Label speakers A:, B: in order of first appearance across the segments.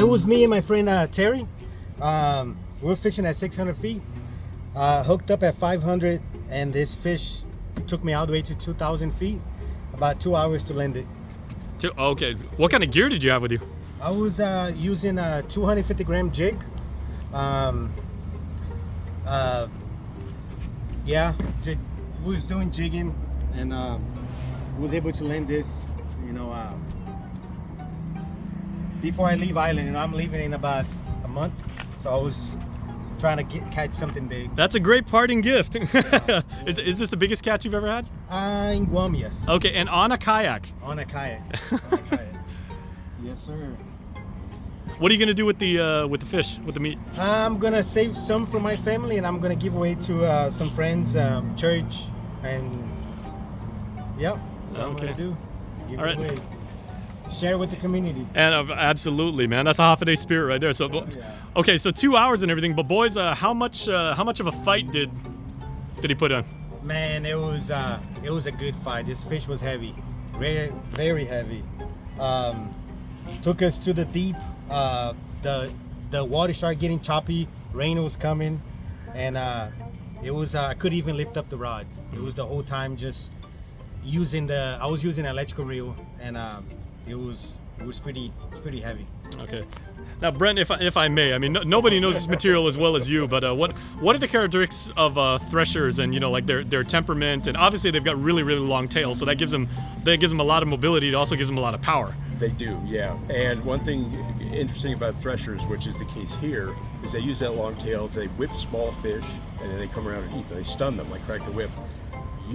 A: It was me and my friend Terry. We were fishing at 600 feet, hooked up at 500, and this fish took me all the way to 2,000 feet. About 2 hours to land it.
B: Okay. What kind of gear did you have with you?
A: I was using a 250 gram jig. Yeah, was doing jigging, and was able to land this, before I leave island. I'm leaving in about a month, so I was trying to catch something big.
B: That's a great parting gift. Is this the biggest catch you've ever had?
A: In Guam, yes.
B: Okay, and on a kayak?
A: On a kayak. Yes, sir.
B: What are you gonna do with the fish, with the meat?
A: I'm gonna save some for my family, and I'm gonna give away to some friends, church, and yeah. So I'm gonna do. Give it away. Share with the community.
B: And absolutely, man. That's a Hafa Adai Spirit right there. So, okay, so 2 hours and everything. But boys, how much of a fight did he put on?
A: Man, it was a good fight. This fish was heavy, very, very heavy. Took us to the deep. The water started getting choppy. Rain was coming, and it was I couldn't even lift up the rod. It was the whole time just using I was using an electrical reel, and it was pretty heavy.
B: Okay. Now, Brent, if I may, I mean, nobody knows this material as well as you, but what are the characteristics of threshers, and like their temperament? And obviously they've got really long tails, so that gives them a lot of mobility. It also gives them a lot of power.
C: They do, yeah. And one thing interesting about threshers, which is the case here, is they use that long tail. They whip small fish, and then they come around and eat them. They stun them, like crack the whip.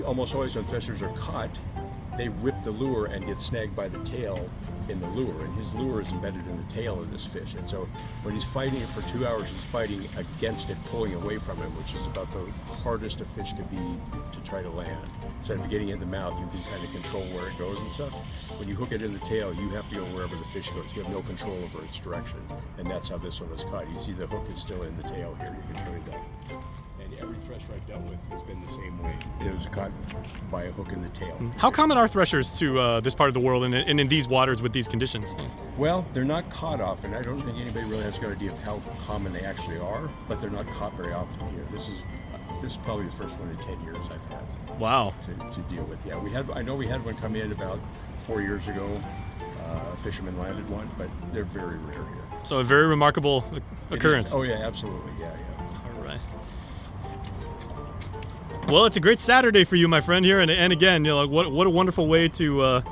C: Almost always when threshers are caught, they rip the lure and get snagged by the tail in the lure, and his lure is embedded in the tail of this fish. And so when he's fighting it for 2 hours, he's fighting against it, pulling away from him, which is about the hardest a fish could be to try to land. Instead of getting it in the mouth, you can kind of control where it goes and stuff. When you hook it in the tail, you have to go wherever the fish goes. You have no control over its direction, and that's how this one was caught. You see the hook is still in the tail here. You can show you that. And every thresher I've dealt with has been the same way. It was caught by a hook in the tail.
B: How common are threshers to this part of the world and in these waters with these conditions?
C: Well, they're not caught often. I don't think anybody really has a good idea of how common they actually are, but they're not caught very often here. This is probably the first one in 10 years I've had.
B: Wow.
C: To deal with. Yeah, I know we had one come in about 4 years ago. A fisherman landed one, but they're very rare here.
B: So a very remarkable occurrence.
C: Oh yeah, absolutely. Yeah.
B: All right. Well, it's a great Saturday for you, my friend, here, and again, what a wonderful way to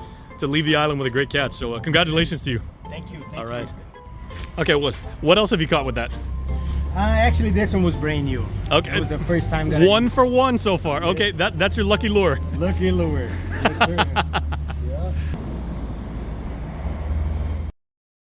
B: leave the island with a great catch. So congratulations to you.
A: Thank you.
B: All right. Okay, what else have you caught with that?
A: Actually, this one was brand new.
B: Okay.
A: It was the first time that
B: one for one so far. Okay, that's your lucky lure.
A: Lucky lure. Yes, sir.